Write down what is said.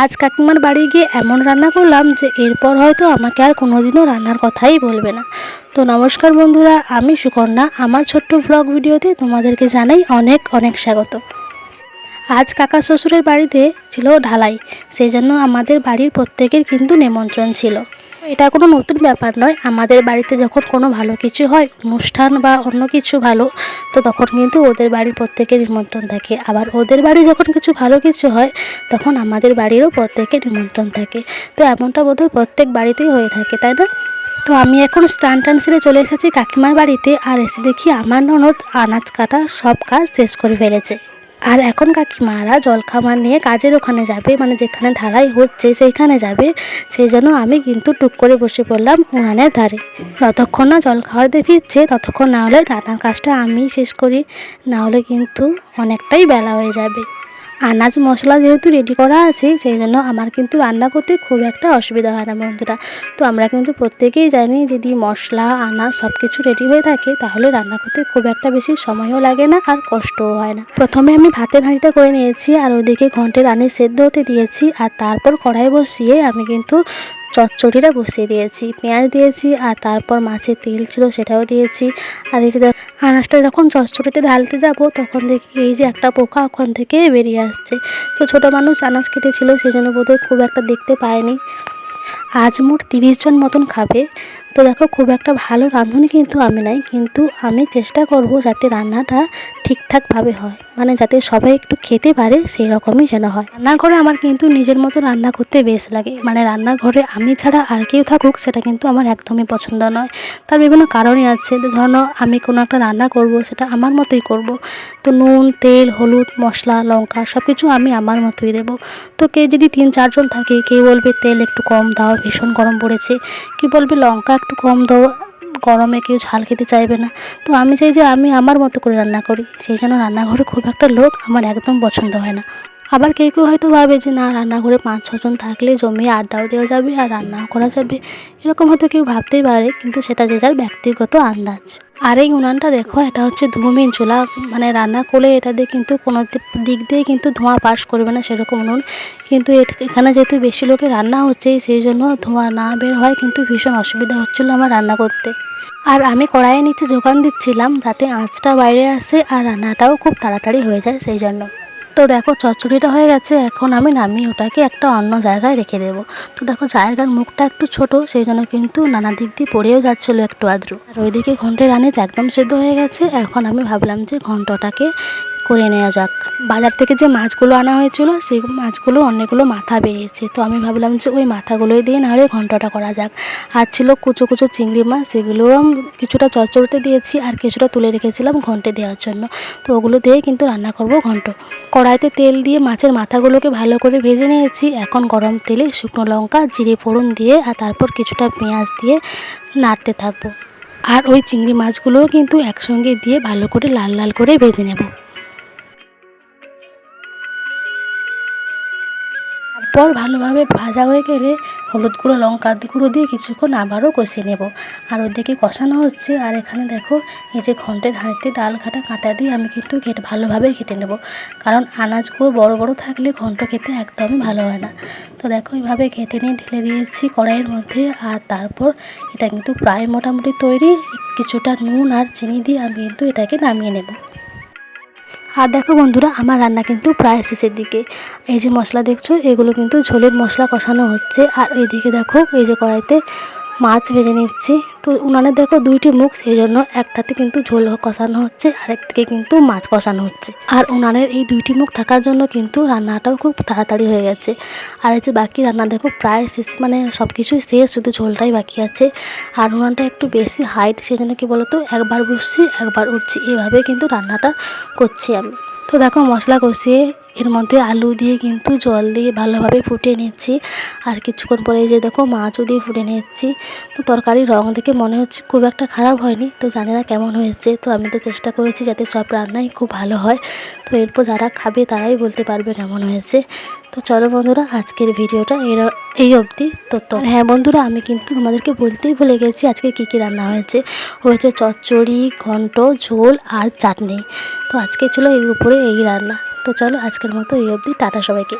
আজ কাকিমার বাড়ি গিয়ে এমন রান্না করলাম যে এরপর হয়তো আমাকে আর কোনোদিনও রান্নার কথাই বলবে না। তো নমস্কার বন্ধুরা, আমি সুকন্যা। আমার ছোট্ট ব্লগ ভিডিওতে তোমাদেরকে জানাই অনেক অনেক স্বাগত। আজ কাকা শ্বশুরের বাড়িতে ছিল ঢালাই, সেই জন্য আমাদের বাড়ির প্রত্যেকের কিন্তু নিমন্ত্রণ ছিল। এটা কোনো নতুন ব্যাপার নয়, আমাদের বাড়িতে যখন কোনো ভালো কিছু হয়, অনুষ্ঠান বা অন্য কিছু ভালো, তো তখন কিন্তু ওদের বাড়ির প্রত্যেকের নিমন্ত্রণ থাকে। আবার ওদের বাড়ি যখন কিছু ভালো কিছু হয়, তখন আমাদের বাড়িরও প্রত্যেকের নিমন্ত্রণ থাকে। তো এমনটা বোধহয় প্রত্যেক বাড়িতেই হয়ে থাকে, তাই না? তো আমি এখন স্নান টান সেরে চলে এসেছি কাকিমার বাড়িতে, আর এসে দেখি আমার ননদ আনাজ কাটা সব কাজ শেষ করে ফেলেছে। আর এখন কাকিমারা জলখাবার নিয়ে কাজের ওখানে যাবে, মানে যেখানে ঢালাই হচ্ছে সেইখানে যাবে। সেই জন্য আমি কিন্তু টুক করে বসে পড়লাম উনানের ধারে। যতক্ষণ না জল খাওয়ার দিয়ে ফিরছে ততক্ষণ না হলে রান্নার কাজটা আমি শেষ করি, না হলে কিন্তু অনেকটাই বেলা হয়ে যাবে। আনাজ মশলা যেহেতু রেডি করা আছে, সেই জন্য আমার কিন্তু রান্না করতে খুব একটা অসুবিধা হয় না বন্ধুরা। তো আমরা কিন্তু প্রত্যেকেই জানি যদি মশলা আনাজ সব কিছু রেডি হয়ে থাকে, তাহলে রান্না করতে খুব একটা বেশি সময়ও লাগে না আর কষ্টও হয় না। প্রথমে আমি ভাতের হাঁড়িটা করে নিয়েছি, আর ওইদিকে ঘন্টের আনি সেদ্ধ হতে দিয়েছি, আর তারপর কড়াই বসিয়ে আমি কিন্তু চচ্চড়িটা বসিয়ে দিয়েছি, পেঁয়াজ দিয়েছি, আর তারপর মাছের তেল ছিল সেটাও দিয়েছি। আর এই যে আনাজটা যখন চচ্চড়িতে ঢালতে যাব, তখন দেখি এই যে একটা পোকা ওখান থেকে বেরিয়ে আসছে। তো ছোটো মানুষ আনাজ কেটেছিল, সেই জন্য বোধহয় খুব একটা দেখতে পায়নি। আজ মোট 30 জন মতন খাবে। তো দেখো, খুব একটা ভালো রাঁধুনি কিন্তু আমি নাই, কিন্তু আমি চেষ্টা করব যাতে রান্নাটা ঠিকঠাকভাবে হয়, মানে যাতে সবাই একটু খেতে পারে সেই রকমই যেন হয়। রান্নাঘরে আমার কিন্তু নিজের মতো রান্না করতে বেশ লাগে, মানে রান্নাঘরে আমি ছাড়া আর কেউ থাকুক সেটা কিন্তু আমার একদমই পছন্দ নয়। তার বিভিন্ন কারণই আছে। ধরো আমি কোনো একটা রান্না করব, সেটা আমার মতোই করব। তো নুন, তেল, হলুদ, মশলা, লঙ্কা সব কিছু আমি আমার মতোই দেবো। তো কেউ যদি 3-4 জন থাকে, কেউ বলবে তেল একটু কম দাও, ভীষণ গরম পড়েছে, কেউ বলবে লঙ্কা একটু কম দাও, গরমে কেউ ঝাল খেতে চাইবে না। তো আমি চাই যে আমি আমার মতো করে রান্না করি, সেই জন্য রান্নাঘরে খুব একটা লোক আমার একদম পছন্দ হয় না। আবার কেউ কেউ হয়তো ভাবে যে না, রান্নাঘরে 5-6 জন থাকলে জমিয়ে আড্ডাও দেওয়া যাবে আর রান্নাও করা যাবে, এরকম হয়তো কেউ ভাবতেই পারে, কিন্তু সেটা যে যার ব্যক্তিগত আন্দাজ। আর এই উনানটা দেখো, এটা হচ্ছে ধূমহীন চুলা, মানে রান্না করলে এটা দিয়ে কিন্তু কোনো দিক দিয়ে কিন্তু ধোঁয়া পাস করবে না সেরকম উনুন। কিন্তু এখানে যেহেতু বেশি লোকে রান্না হচ্ছে, সেই জন্য ধোঁয়া না বের হয়, কিন্তু ভীষণ অসুবিধা হচ্ছিলো আমার রান্না করতে। আর আমি কড়াইয়ের নিচে যোগান দিচ্ছিলাম যাতে আঁচটা বাইরে আসে আর রান্নাটাও খুব তাড়াতাড়ি হয়ে যায়, সেই জন্য। তো দেখো, চচ্চড়িটা হয়ে গেছে, এখন আমি নামিয়ে ওটাকে একটা অন্য জায়গায় রেখে দেবো। তো দেখো, জায়গার মুখটা একটু ছোট, সেই জন্য কিন্তু নানা দিক দিয়ে পড়েও যাচ্ছিলো একটু আদ্রু। আর ওইদিকে ঘন্টের আনিজ একদম সেদ্ধ হয়ে গেছে। এখন আমি ভাবলাম যে ঘন্টটাকে করে নেওয়া যাক। বাজার থেকে যে মাছগুলো আনা হয়েছিল, সেই মাছগুলো অনেকগুলো মাথা বেরিয়েছে, তো আমি ভাবলাম যে ওই মাথাগুলোই দিয়ে নাহলে ঘন্টটা করা যাক। আর ছিল কুচো কুচো চিংড়ি মাছ, সেগুলোও কিছুটা চচ্চড়িতে দিয়েছি আর কিছুটা তুলে রেখেছিলাম ঘন্টে দেওয়ার জন্য। তো ওগুলো দিয়ে কিন্তু রান্না করব ঘন্ট। কড়াইতে তেল দিয়ে মাছের মাথাগুলোকে ভালো করে ভেজে নিয়েছি। এখন গরম তেলে শুকনো লঙ্কা, জিরে ফোড়ন দিয়ে আর তারপর কিছুটা পেঁয়াজ দিয়ে নাড়তে থাকবো। আর ওই চিংড়ি মাছগুলোও কিন্তু একসঙ্গে দিয়ে ভালো করে লাল লাল করে ভেজে নেব। তারপর ভালোভাবে ভাজা হয়ে গেলে হলুদ গুঁড়ো, লঙ্কা গুঁড়ো দিয়ে কিছুক্ষণ আবারও কষিয়ে নেব। আর ওদিকে কষানো হচ্ছে, আর এখানে দেখো এই যে ঘন্টের হাঁড়িতে ডাল ঘাটা কাঁটা দিয়ে আমি কিন্তু ভালোভাবে ঘেটে নেব, কারণ আনাজগুলো বড় বড় থাকলে ঘন্ট খেতে একদমই ভালো হয় না। তো দেখো, এইভাবে ঘেটে নিয়ে ঢেলে দিয়েছি কড়াইয়ের মধ্যে। আর তারপর এটা কিন্তু প্রায় মোটামুটি তৈরি। কিছুটা নুন আর চিনি দিয়ে আমি কিন্তু এটাকে নামিয়ে নেব। আর দেখো বন্ধুরা, আমার রান্না কিন্তু প্রায় শেষের দিকে। এই যে মশলা দেখছো, এগুলো কিন্তু ঝোলের মশলা কষানো হচ্ছে। আর এইদিকে দেখো, এই যে কড়াইতে মাছ ভেজে নিচ্ছি। তো উনানে দেখো 2টি মুখ, সেই জন্য একটাতে কিন্তু ঝোল কষানো হচ্ছে, আরেকদিকে কিন্তু মাছ কষানো হচ্ছে। আর উনানের এই 2টি মুখ থাকার জন্য কিন্তু রান্নাটাও খুব তাড়াতাড়ি হয়ে গেছে। আর এই যে বাকি রান্না দেখো প্রায় শেষ, মানে সব কিছুই শেষ, শুধু ঝোলটাই বাকি আছে। আর উনানটা একটু বেশি হাইট, সেই জন্য কী বলো তো, একবার বসছি একবার উঠছি, এইভাবে কিন্তু রান্নাটা করছি আমি। তো দেখো, মশলা কষিয়ে এর মধ্যে আলু দিয়ে কিন্তু জল দিয়ে ভালোভাবে ফুটিয়ে নিচ্ছি। আর কিছুক্ষণ পরে এই যে দেখো, মাছও দিয়ে ফুটিয়ে নিচ্ছি। তো তরকারির রং দেখে মনে হচ্ছে খুব একটা খারাপ হয়নি, তো জানি না কেমন হয়েছে। তো আমি তো চেষ্টা করেছি যাতে সব রান্নাই খুব ভালো হয়। তো এরপর যারা খাবে তারাই বলতে পারবে কেমন হয়েছে। তো চলো বন্ধুরা, আজকের ভিডিওটা এই অবধি। তো হ্যাঁ বন্ধুরা, আমি কিন্তু তোমাদেরকে বলতেই ভুলে গেছি আজকে কী কী রান্না হয়েছে। হয়েছে চচ্চড়ি, ঘন্ট, ঝোল আর চাটনি। তো আজকে ছিল এর উপরে এই রান্না। তো চলো, আজকের মতো এই অবধি। টাটা সবাইকে।